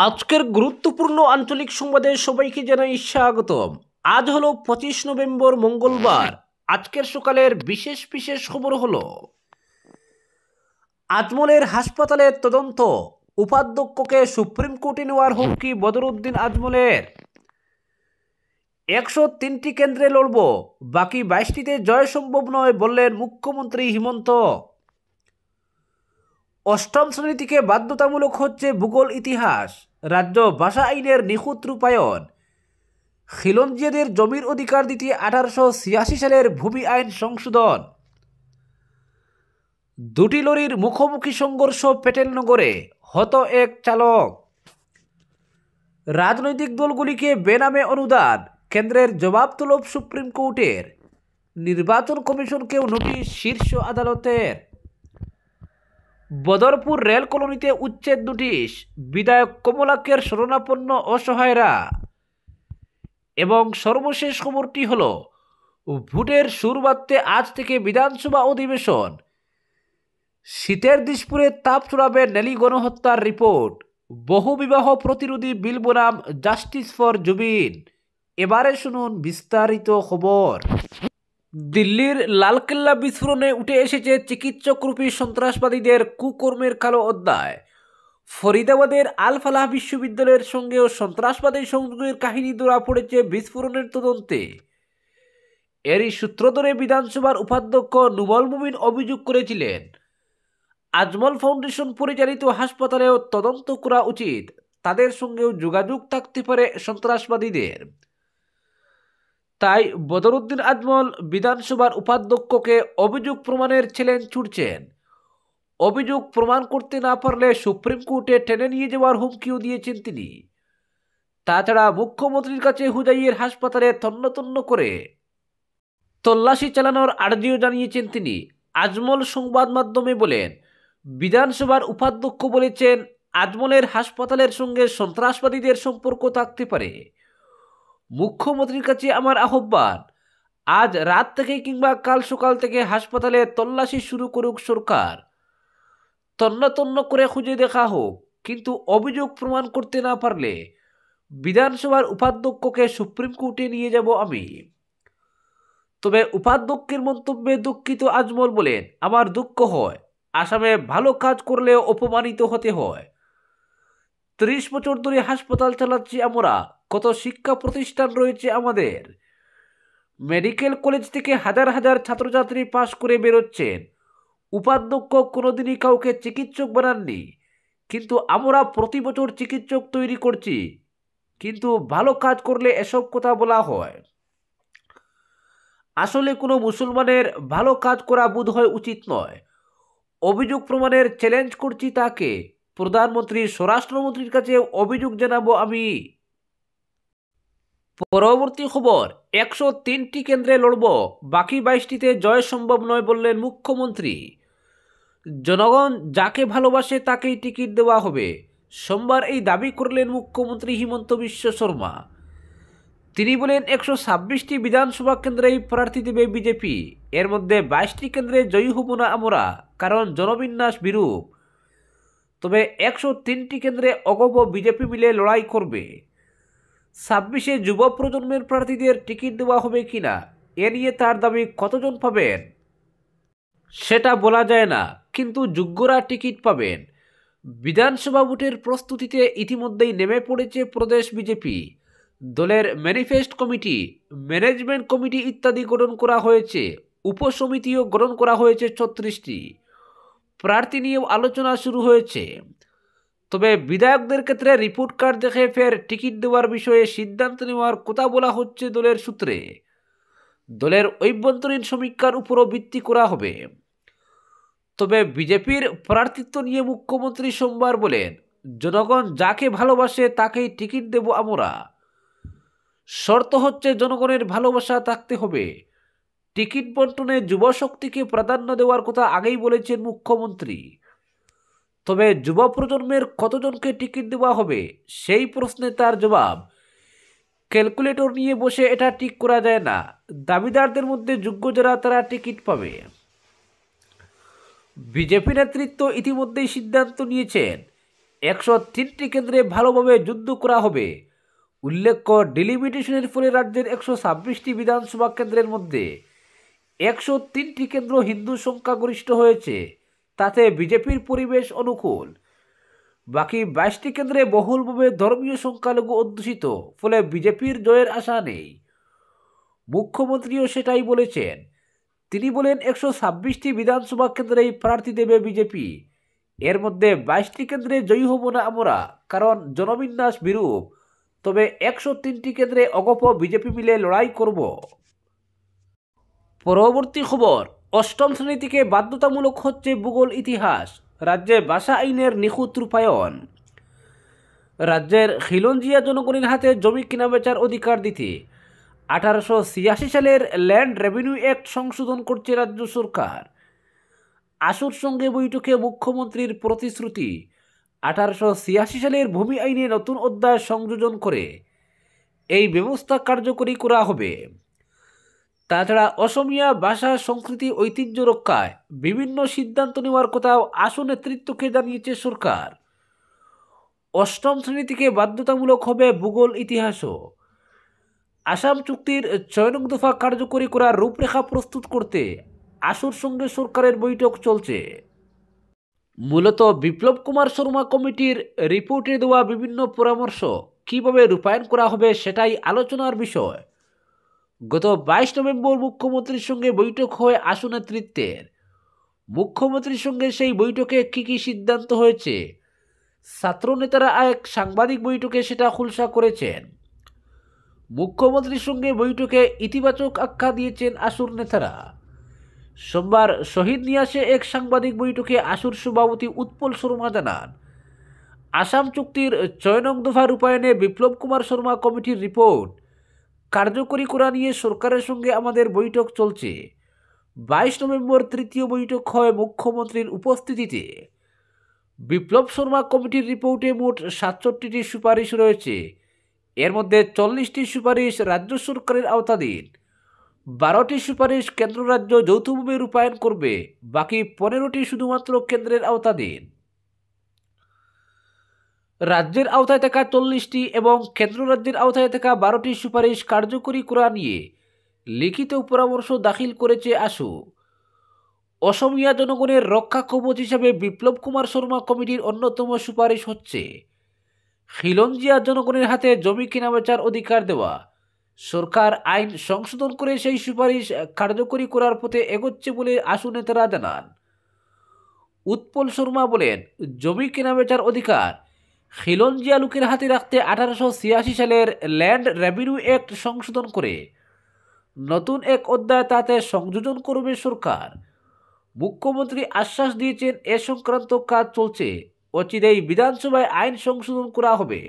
আজকের গুরুত্বপূর্ণ আঞ্চলিক সংবাদে সবাইকে জানাই স্বাগতম। আজ হলো 25 নভেম্বর, মঙ্গলবার। আজকের সকালের বিশেষ বিশেষ খবর হলো আজমলের হাসপাতালের তদন্ত, উপাধ্যক্ষকে সুপ্রিম কোর্টে নেওয়ার হুমকি বদরুদ্দিন আজমলের। 103টি কেন্দ্রে লড়ব, বাকি 22টিতে জয় সম্ভব নয় বললেন মুখ্যমন্ত্রী হিমন্ত। অষ্টম শ্রেণী থেকে বাধ্যতামূলক হচ্ছে ভূগোল ইতিহাস, রাজ্য ভাষা আইনের নিখুঁত রূপায়ণ। খিলঞ্জিয়াদের জমির অধিকার দিতে 1886 সালের ভূমি আইন সংশোধন। দুটি লরির মুখোমুখি সংঘর্ষ পেটেলনগরে, হত এক চালক। রাজনৈতিক দলগুলিকে বেনামে অনুদান, কেন্দ্রের জবাব তলব সুপ্রিম কোর্টের। নির্বাচন কমিশনকেও নোটিশ শীর্ষ আদালতের। বদরপুর রেল কলোনিতে উচ্ছেদ নোটিশ, বিধায়ক কমলাকের শরণাপন্ন অসহায়রা। এবং সর্বশেষ খবরটি হল ভোটের সুর বাঁধতে আজ থেকে বিধানসভা অধিবেশন। শীতের দিশপুরে তাপ ছড়াবে নেলি গণহত্যার রিপোর্ট। বহুবিবাহ প্রতিরোধী বিল বনাম জাস্টিস ফর জুবিন। এবারে শুনুন বিস্তারিত খবর। দিল্লির লালকেল্লা বিস্ফোরণে উঠে এসেছে চিকিৎসকরূপী সন্ত্রাসবাদীদের কুকর্মের কালো অধ্যায়। ফরিদাবাদের আল ফালাহ বিশ্ববিদ্যালয়ের সঙ্গেও সন্ত্রাসবাদী সংযোগের কাহিনী ধরা পড়েছে বিস্ফোরণের তদন্তে। এরই সূত্র ধরে বিধানসভার উপাধ্যক্ষ নুমল মুমিন অভিযোগ করেছিলেন, আজমল ফাউন্ডেশন পরিচালিত হাসপাতালেও তদন্ত করা উচিত, তাদের সঙ্গেও যোগাযোগ থাকতে পারে সন্ত্রাসবাদীদের। তাই বদরুদ্দিন আজমল বিধানসভার উপাধ্যক্ষকে অভিযোগ প্রমাণের চ্যালেঞ্জ ছুড়ছেন। অভিযোগ প্রমাণ করতে না পারলে সুপ্রিম কোর্টে টেনে নিয়ে যাওয়ার হুমকিও দিয়েছেন তিনি। তাছাড়া মুখ্যমন্ত্রীর কাছে হুজাইয়ের হাসপাতালে তন্ন করে তল্লাশি চালানোর আর্জিও জানিয়েছেন তিনি। আজমল সংবাদ মাধ্যমে বলেন, বিধানসভার উপাধ্যক্ষ বলেছেন আজমলের হাসপাতালের সঙ্গে সন্ত্রাসবাদীদের সম্পর্ক থাকতে পারে। মুখ্যমন্ত্রীর কাছে আমার আহ্বান, আজ রাত থেকে কিংবা কাল সকাল থেকে হাসপাতালে তল্লাশি শুরু করুক সরকার। তন্ন করে খুঁজে দেখা হোক, কিন্তু অভিযোগ প্রমাণ করতে না পারলে বিধানসভার উপাধ্যক্ষকে সুপ্রিম কোর্টে নিয়ে যাব আমি। তবে উপাধ্যক্ষের মন্তব্যে দুঃখিত আজমল বলেন, আমার দুঃখ হয়, আসামে ভালো কাজ করলেও অপমানিত হতে হয়। 30 বছর ধরে হাসপাতাল চালাচ্ছি আমরা, কত শিক্ষা প্রতিষ্ঠান রয়েছে আমাদের। মেডিকেল কলেজ থেকে হাজার হাজার ছাত্রছাত্রী পাশ করে বেরোচ্ছেন। উপাধ্যক্ষ কোনোদিনই কাউকে চিকিৎসক বানাননি, কিন্তু আমরা প্রতি বছর চিকিৎসক তৈরি করছি, কিন্তু ভালো কাজ করলে এসব কথা বলা হয়। আসলে কোনো মুসলমানের ভালো কাজ করা বোধহয় উচিত নয়। অভিযোগ প্রমাণের চ্যালেঞ্জ করছি তাকে। প্রধানমন্ত্রী স্বরাষ্ট্রমন্ত্রীর কাছে অভিযোগ জানাবো আমি। পরবর্তী খবর, 103টি কেন্দ্রে লড়ব, বাকি 22টিতে জয় সম্ভব নয় বললেন মুখ্যমন্ত্রী। জনগণ যাকে ভালোবাসে তাকেই টিকিট দেওয়া হবে, সোমবার এই দাবি করলেন মুখ্যমন্ত্রী হিমন্ত বিশ্ব শর্মা। তিনি বলেন, 126টি বিধানসভা কেন্দ্রেই প্রার্থী দেবে বিজেপি। এর মধ্যে 22টি কেন্দ্রে জয়ী হব না আমরা, কারণ জনবিন্যাস বিরূপ। তবে 103টি কেন্দ্রে অগপ বিজেপি মিলে লড়াই করবে। 26-এ যুব প্রজন্মের প্রার্থীদের টিকিট দেওয়া হবে কিনা, এ নিয়ে তার দাবি কতজন পাবেন সেটা বলা যায় না, কিন্তু যোগ্যরা টিকিট পাবেন। বিধানসভা ভোটের প্রস্তুতিতে ইতিমধ্যেই নেমে পড়েছে প্রদেশ বিজেপি। দলের ম্যানিফেস্টো কমিটি, ম্যানেজমেন্ট কমিটি ইত্যাদি গঠন করা হয়েছে। উপসমিতিও গঠন করা হয়েছে 36টি। প্রার্থী নিয়েও আলোচনা শুরু হয়েছে। তবে বিধায়কদের ক্ষেত্রে রিপোর্ট কার্ড দেখে ফের টিকিট দেওয়ার বিষয়ে সিদ্ধান্ত নেওয়ার কথা বলা হচ্ছে দলের সূত্রে। দলের অভ্যন্তরীণ সমীক্ষার উপরও ভিত্তি করা হবে। তবে বিজেপির প্রার্থিত্ব নিয়ে মুখ্যমন্ত্রী সোমবার বলেন, জনগণ যাকে ভালোবাসে তাকেই টিকিট দেব আমরা। শর্ত হচ্ছে জনগণের ভালোবাসা থাকতে হবে। টিকিট বন্টনে যুব শক্তিকে প্রাধান্য দেওয়ার কথা আগেই বলেছেন মুখ্যমন্ত্রী। তবে যুব প্রজন্মের কতজনকে টিকিট দেওয়া হবে সেই প্রশ্নে তার জবাব, ক্যালকুলেটর নিয়ে বসে এটা ঠিক করা যায় না। দাবিদারদের মধ্যে যোগ্য যারা তারা টিকিট পাবে। বিজেপি নেতৃত্ব ইতিমধ্যেই সিদ্ধান্ত নিয়েছেন 103টি কেন্দ্রে ভালোভাবে যুদ্ধ করা হবে। উল্লেখ্য, ডিলিমিটেশনের ফলে রাজ্যের 126টি বিধানসভা কেন্দ্রের মধ্যে 103টি কেন্দ্র হিন্দু সংখ্যাগরিষ্ঠ হয়েছে, তাতে বিজেপির পরিবেশ অনুকূল। বাকি 22টি কেন্দ্রে বহুলভাবে ধর্মীয় সংখ্যালঘু অধ্যুষিত, ফলে বিজেপির জয়ের আশা নেই। মুখ্যমন্ত্রীও সেটাই বলেছেন। তিনি বলেন, 126টি বিধানসভা কেন্দ্রেই প্রার্থী দেবে বিজেপি। এর মধ্যে 22টি কেন্দ্রে জয়ী হব না আমরা, কারণ জনবিন্যাস বিরূপ। তবে 103টি কেন্দ্রে অগপ বিজেপি মিলে লড়াই করব। পরবর্তী খবর, অষ্টম শ্রেণী থেকে বাধ্যতামূলক হচ্ছে ভূগোল ইতিহাস। রাজ্যে ভাষা আইনের নিখুঁত রূপায়ণ। রাজ্যের খিলঞ্জিয়া জনগণের হাতে জমি কেনাবেচার অধিকার দিতে 1886 সালের ল্যান্ড রেভিনিউ অ্যাক্ট সংশোধন করছে রাজ্য সরকার। আসুর সঙ্গে বৈঠকে মুখ্যমন্ত্রীর প্রতিশ্রুতি, 1886 সালের ভূমি আইনে নতুন অধ্যায় সংযোজন করে এই ব্যবস্থা কার্যকরী করা হবে। তাছাড়া অসমীয়া ভাষা সংস্কৃতি ঐতিহ্য রক্ষায় বিভিন্ন সিদ্ধান্ত নেওয়ার কথাও আসু নেতৃত্বকে জানিয়েছে সরকার। অষ্টম শ্রেণী থেকে বাধ্যতামূলক হবে ভূগোল ইতিহাসও। আসাম চুক্তির 6 নং দফা কার্যকরী করার রূপরেখা প্রস্তুত করতে আসুর সঙ্গে সরকারের বৈঠক চলছে। মূলত বিপ্লব কুমার শর্মা কমিটির রিপোর্টে দেওয়া বিভিন্ন পরামর্শ কিভাবে রূপায়ণ করা হবে সেটাই আলোচনার বিষয়। গত 22 নভেম্বর মুখ্যমন্ত্রীর সঙ্গে বৈঠক হয় আসু নেতৃত্বের। মুখ্যমন্ত্রীর সঙ্গে সেই বৈঠকে কী সিদ্ধান্ত হয়েছে, ছাত্র নেতারা এক সাংবাদিক বৈঠকে সেটা খুলসা করেছেন। মুখ্যমন্ত্রীর সঙ্গে বৈঠকে ইতিবাচক আখ্যা দিয়েছেন আসুর নেতারা। সোমবার শহীদ নিয়াসে এক সাংবাদিক বৈঠকে আসুর সভাপতি উৎপল শর্মা জানান, আসাম চুক্তির 6 নং দফা রূপায়ণে বিপ্লব কুমার শর্মা কমিটির রিপোর্ট কার্যকরী করা নিয়ে সরকারের সঙ্গে আমাদের বৈঠক চলছে। 22 নভেম্বর তৃতীয় বৈঠক হয় মুখ্যমন্ত্রীর উপস্থিতিতে। বিপ্লব শর্মা কমিটির রিপোর্টে মোট 67টি সুপারিশ রয়েছে। এর মধ্যে 40টি সুপারিশ রাজ্য সরকারের আওতাধীন, 12টি সুপারিশ কেন্দ্র রাজ্য যৌথভাবে রূপায়ণ করবে, বাকি 15টি শুধুমাত্র কেন্দ্রের আওতাধীন। রাজ্যের আওতায় থাকা 40টি এবং কেন্দ্র রাজ্যের আওতায় থাকা 12টি সুপারিশ কার্যকরী করা নিয়ে লিখিত পরামর্শ দাখিল করেছে আসু। অসমীয়া জনগণের রক্ষা কবচ হিসাবে বিপ্লব কুমার শর্মা কমিটির অন্যতম সুপারিশ হচ্ছে খিলঞ্জিয়া জনগণের হাতে জমি কেনাবেচার অধিকার দেওয়া। সরকার আইন সংশোধন করে সেই সুপারিশ কার্যকরী করার পথে এগোচ্ছে বলে আসু নেতারা জানান। উৎপল শর্মা বলেন, জমি কেনাবেচার অধিকার খিলঞ্জিয়া লোকের হাতে রাখতে 1886 সালের ল্যান্ড রেভিনিউ অ্যাক্ট সংশোধন করে নতুন এক অধ্যায় তাতে সংযোজন করবে সরকার। মুখ্যমন্ত্রী আশ্বাস দিয়েছেন এ সংক্রান্ত কাজ চলছে, অচিরেই বিধানসভায় আইন সংশোধন করা হবে,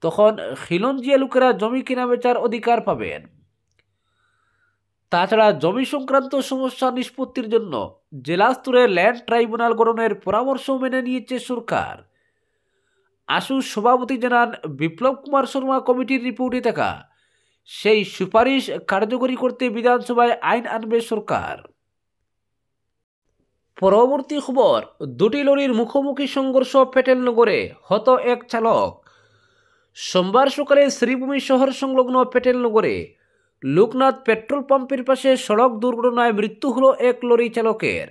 তখন খিলঞ্জিয়া লোকেরা জমি কেনাবেচার অধিকার পাবেন। তাছাড়া জমি সংক্রান্ত সমস্যা নিষ্পত্তির জন্য জেলা স্তরে ল্যান্ড ট্রাইব্যুনাল গঠনের পরামর্শ মেনে নিয়েছে সরকার। আসু সভাপতি জানান, বিপ্লব কুমার শর্মা কমিটির রিপোর্টে থাকা সেই সুপারিশ কার্যকরী করতে বিধানসভায় আইন আনবে সরকার। পরবর্তী খবর, দুটি লরির মুখোমুখি সংঘর্ষ পেটেলনগরে, হত এক চালক। সোমবার সকালে শ্রীভূমি শহর সংলগ্ন পেটেলনগরে লোকনাথ পেট্রোল পাম্পের পাশে সড়ক দুর্ঘটনায় মৃত্যু হলো এক লরি চালকের।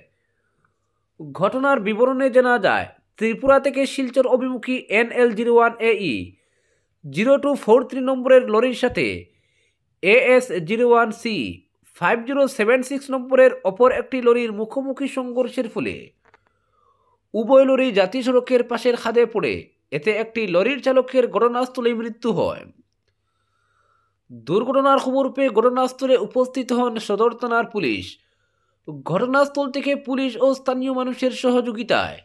ঘটনার বিবরণে জানা যায়, ত্রিপুরা থেকে শিলচর অভিমুখী NL01AE 0243 নম্বরের লরির সাথে AS01C 5076 নম্বরের অপর একটি লরির মুখোমুখি সংঘর্ষের ফলে উভয় লরি জাতীয় সড়কের পাশের খাদে পড়ে, এতে একটি লরির চালকের ঘটনাস্থলেই মৃত্যু হয়। দুর্ঘটনার খবর পেয়ে ঘটনাস্থলে উপস্থিত হন সদর থানার পুলিশ। ঘটনাস্থল থেকে পুলিশ ও স্থানীয় মানুষের সহযোগিতায়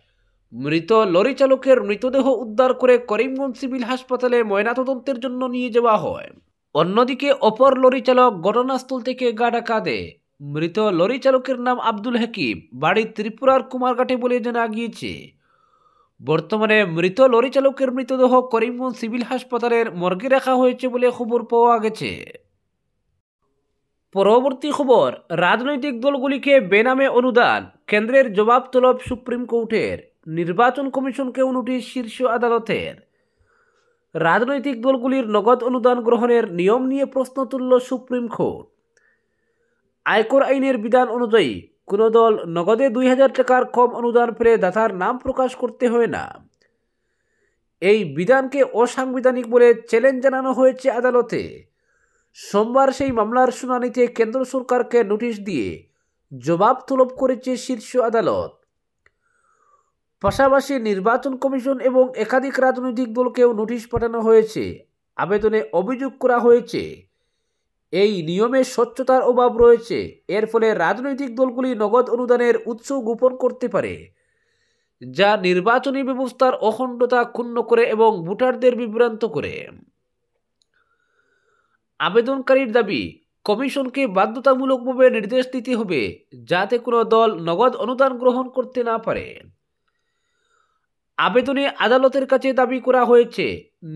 মৃত লরি চালকের মৃতদেহ উদ্ধার করে করিমগঞ্জ সিভিল হাসপাতালে ময়নাতদন্তের জন্য নিয়ে যাওয়া হয়। অন্যদিকে অপর লরি চালক ঘটনাস্থল থেকে গা ঢাকা দেয়। মৃত লরি চালকের নাম আব্দুল হাকিম, বাড়ি ত্রিপুরার কুমারঘাটে বলে জানা গিয়েছে। বর্তমানে মৃত লরি চালকের মৃতদেহ করিমগঞ্জ সিভিল হাসপাতালের মর্গে রাখা হয়েছে বলে খবর পাওয়া গেছে। পরবর্তী খবর, রাজনৈতিক দলগুলিকে বেনামে অনুদান, কেন্দ্রের জবাব তলব সুপ্রিম কোর্টের। নির্বাচন কমিশনকেও নোটিশ শীর্ষ আদালতের। রাজনৈতিক দলগুলির নগদ অনুদান গ্রহণের নিয়ম নিয়ে প্রশ্ন তুলল সুপ্রিম কোর্ট। আয়কর আইনের বিধান অনুযায়ী কোনো দল নগদে 2000 টাকার কম অনুদান পেলে দাতার নাম প্রকাশ করতে হয় না। এই বিধানকে অসাংবিধানিক বলে চ্যালেঞ্জ জানানো হয়েছে আদালতে। সোমবার সেই মামলার শুনানিতে কেন্দ্র সরকারকে নোটিশ দিয়ে জবাব তলব করেছে শীর্ষ আদালত। পাশাপাশি নির্বাচন কমিশন এবং একাধিক রাজনৈতিক দলকেও নোটিশ পাঠানো হয়েছে। আবেদনে অভিযোগ করা হয়েছে এই নিয়মে স্বচ্ছতার অভাব রয়েছে। এর ফলে রাজনৈতিক দলগুলি নগদ অনুদানের উৎস গোপন করতে পারে, যা নির্বাচনী ব্যবস্থার অখণ্ডতা ক্ষুণ্ণ করে এবং ভোটারদের বিভ্রান্ত করে। আবেদনকারীর দাবি, কমিশনকে বাধ্যতামূলকভাবে নির্দেশ দিতে হবে যাতে কোনো দল নগদ অনুদান গ্রহণ করতে না পারে। আবেদনে আদালতের কাছে দাবি করা হয়েছে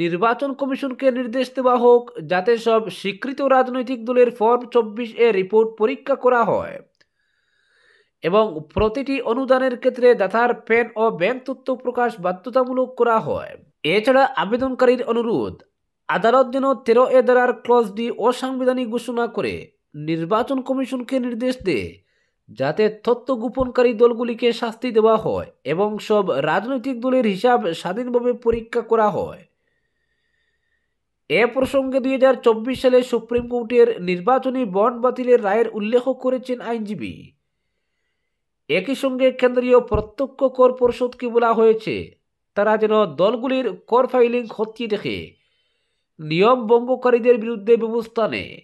নির্বাচন কমিশনকে নির্দেশ দেওয়া হোক যাতে সব স্বীকৃত রাজনৈতিক দলের ফর্ম 24 এর রিপোর্ট পরীক্ষা করা হয় এবং প্রতিটি অনুদানের ক্ষেত্রে দাতার প্যান ও ব্যাংক তথ্য প্রকাশ বাধ্যতামূলক করা হয়। এছাড়া আবেদনকারীর অনুরোধ, আদালত যেন 13A ধারার ক্লজ ডি অসাংবিধানিক ঘোষণা করে নির্বাচন কমিশনকে নির্দেশ দেয় যাতে তথ্য গোপনকারী দলগুলিকে শাস্তি দেওয়া হয় এবং সব রাজনৈতিক দলের হিসাব স্বাধীনভাবে পরীক্ষা করা হয়। এ প্রসঙ্গে 2024 সালে সুপ্রিম কোর্টের নির্বাচনী বন্ড বাতিলের রায়ের উল্লেখ করেছেন আইনজীবী। একই সঙ্গে কেন্দ্রীয় প্রত্যক্ষ কর পরিষদকে বলা হয়েছে তারা যেন দলগুলির কর ফাইলিং খতিয়ে দেখে নিয়ম ভঙ্গকারীদের বিরুদ্ধে ব্যবস্থা নেয়।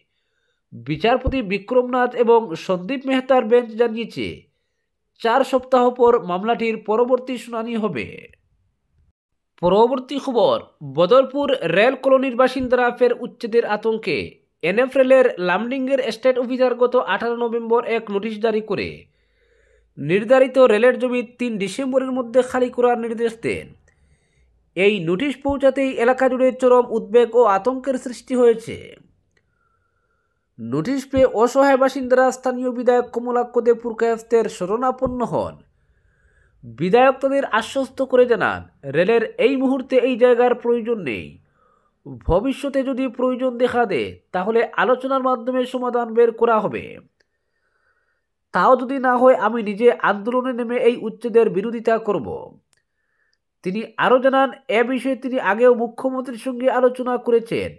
বিচারপতি বিক্রমনাথ এবং সন্দীপ মেহতার বেঞ্চ জানিয়েছে 4 সপ্তাহ পর মামলাটির পরবর্তী শুনানি হবে। পরবর্তী খবর, বদরপুর রেল কলোনির বাসিন্দারা ফের উচ্ছেদের আতঙ্কে। এনএফএলের লামডিংয়ের স্টেট অফিসার গত 18 নভেম্বর এক নোটিশ জারি করে নির্ধারিত রেলের জমি 3 ডিসেম্বরের মধ্যে খালি করার নির্দেশ দেন। এই নোটিশ পৌঁছাতেই এলাকা জুড়ে চরম উদ্বেগ ও আতঙ্কের সৃষ্টি হয়েছে। নোটিশ পেয়ে অসহায় বাসিন্দারা স্থানীয় বিধায়ক কমলাক্ষ দেব পুরকায়স্থের শরণাপন্ন হন। বিধায়ক তাদের আশ্বস্ত করে জানান রেলের এই মুহূর্তে এই জায়গার প্রয়োজন নেই, ভবিষ্যতে যদি প্রয়োজন দেখা দেয় তাহলে আলোচনার মাধ্যমে সমাধান বের করা হবে। তাও যদি না হয় আমি নিজে আন্দোলনে নেমে এই উচ্ছেদের বিরোধিতা করব। তিনি আরও জানান এ বিষয়ে তিনি আগেও মুখ্যমন্ত্রীর সঙ্গে আলোচনা করেছেন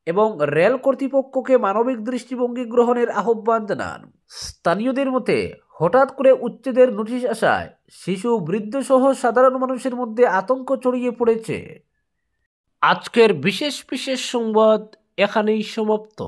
এবং রেল কর্তৃপক্ষকে মানবিক দৃষ্টিভঙ্গি গ্রহণের আহ্বান জানান। স্থানীয়দের মতে হঠাৎ করে উচ্ছেদের নোটিশ আসায় শিশু, বৃদ্ধ সহ সাধারণ মানুষের মধ্যে আতঙ্ক ছড়িয়ে পড়েছে। আজকের বিশেষ সংবাদ এখানেই সমাপ্ত।